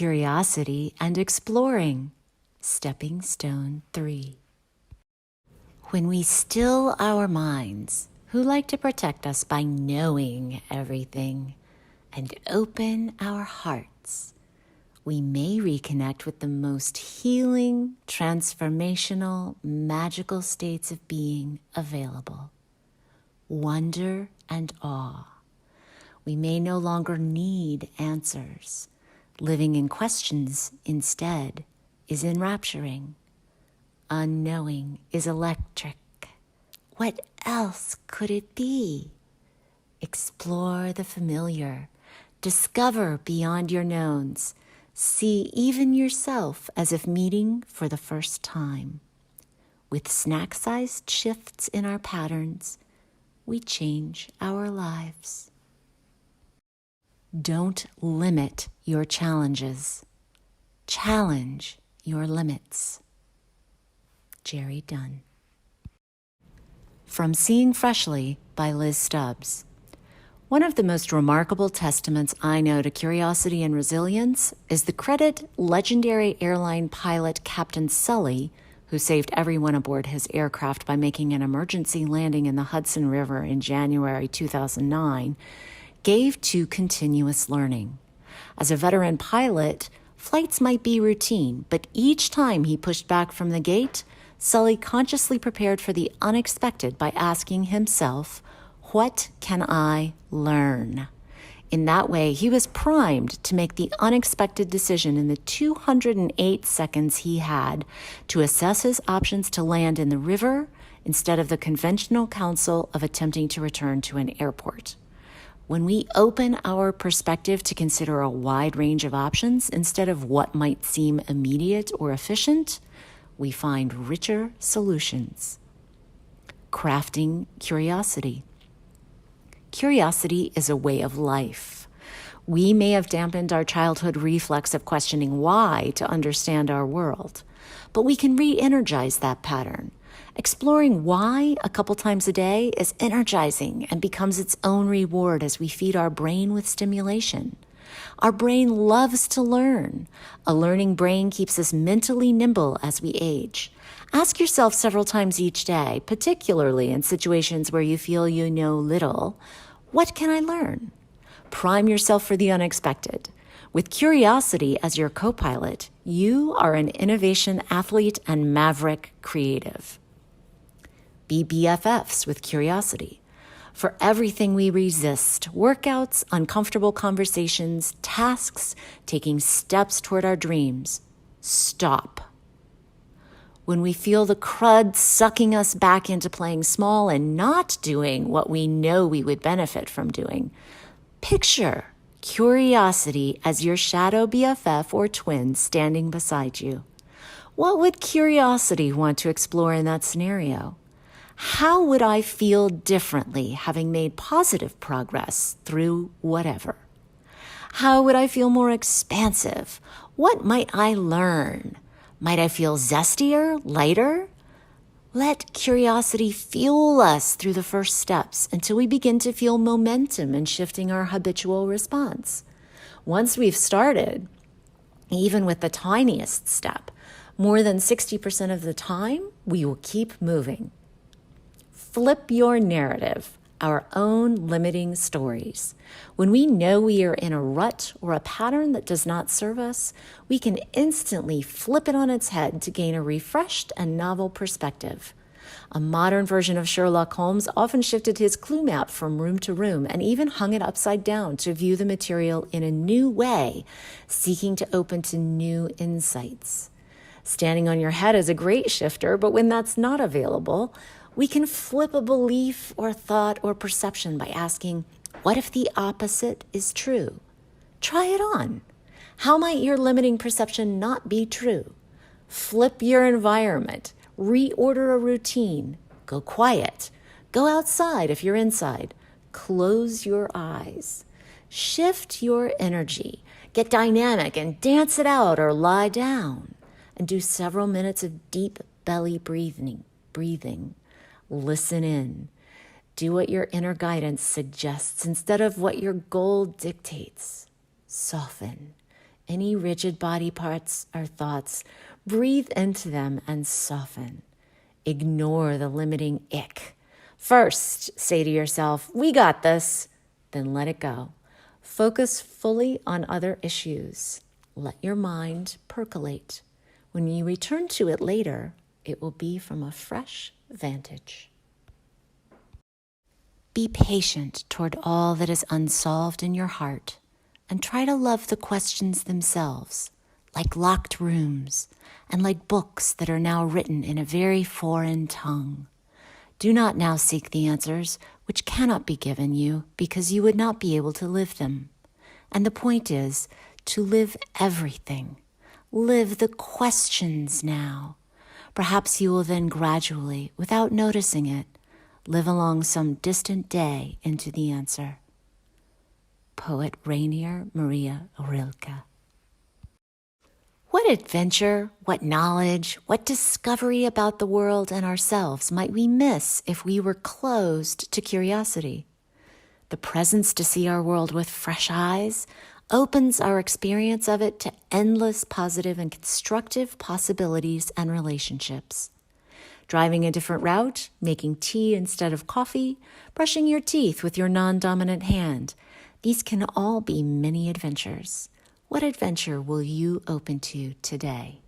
curiosity and exploring. Stepping stone 3. When we still our minds, who like to protect us by knowing everything, and open our hearts, we may reconnect with the most healing, transformational, magical states of being available. Wonder and awe. We may no longer need answers. Living in questions instead is enrapturing. Unknowing is electric. What else could it be? Explore the familiar. Discover beyond your knowns. See even yourself as if meeting for the first time. With snack-sized shifts in our patterns, we change our lives. Don't limit your challenges. Challenge your limits. Jerry Dunn. From Seeing Freshly by Liz Stubbs. One of the most remarkable testaments I know to curiosity and resilience is the credit legendary airline pilot Captain Sully, who saved everyone aboard his aircraft by making an emergency landing in the Hudson River in January 2009, gave to continuous learning. As a veteran pilot, flights might be routine, but each time he pushed back from the gate, Sully consciously prepared for the unexpected by asking himself, "What can I learn?" In that way, he was primed to make the unexpected decision in the 208 seconds he had to assess his options to land in the river instead of the conventional counsel of attempting to return to an airport. When we open our perspective to consider a wide range of options instead of what might seem immediate or efficient, we find richer solutions. Crafting curiosity. Curiosity is a way of life. We may have dampened our childhood reflex of questioning why to understand our world, but we can re-energize that pattern. Exploring why a couple times a day is energizing and becomes its own reward as we feed our brain with stimulation. Our brain loves to learn. A learning brain keeps us mentally nimble as we age. Ask yourself several times each day, particularly in situations where you feel you know little, what can I learn? Prime yourself for the unexpected. With curiosity as your co-pilot, you are an innovation athlete and maverick creative. Be BFFs with curiosity. For everything we resist, workouts, uncomfortable conversations, tasks, taking steps toward our dreams, stop. When we feel the crud sucking us back into playing small and not doing what we know we would benefit from doing, picture curiosity as your shadow BFF or twin standing beside you. What would curiosity want to explore in that scenario? How would I feel differently having made positive progress through whatever? How would I feel more expansive? What might I learn? Might I feel zestier, lighter? Let curiosity fuel us through the first steps until we begin to feel momentum in shifting our habitual response. Once we've started, even with the tiniest step, more than 60% of the time, we will keep moving. Flip your narrative, our own limiting stories. When we know we are in a rut or a pattern that does not serve us, we can instantly flip it on its head to gain a refreshed and novel perspective. A modern version of Sherlock Holmes often shifted his clue map from room to room and even hung it upside down to view the material in a new way, seeking to open to new insights. Standing on your head is a great shifter, but when that's not available, we can flip a belief or thought or perception by asking, what if the opposite is true? Try it on. How might your limiting perception not be true? Flip your environment. Reorder a routine. Go quiet. Go outside if you're inside. Close your eyes. Shift your energy. Get dynamic and dance it out or lie down. And do several minutes of deep belly breathing. Listen in. Do what your inner guidance suggests instead of what your goal dictates. Soften. Any rigid body parts or thoughts, breathe into them and soften. Ignore the limiting ick. First, say to yourself, we got this. Then let it go. Focus fully on other issues. Let your mind percolate. When you return to it later, it will be from a fresh vantage. Be patient toward all that is unsolved in your heart, and try to love the questions themselves, like locked rooms and like books that are now written in a very foreign tongue. Do not now seek the answers which cannot be given you because you would not be able to live them. And the point is to live everything. Live the questions now. Perhaps you will then gradually, without noticing it, live along some distant day into the answer. Poet Rainier Maria Rilke. What adventure, what knowledge, what discovery about the world and ourselves might we miss if we were closed to curiosity? The presence to see our world with fresh eyes opens our experience of it to endless positive and constructive possibilities and relationships. Driving a different route, making tea instead of coffee, brushing your teeth with your non-dominant hand. These can all be many adventures. What adventure will you open to today?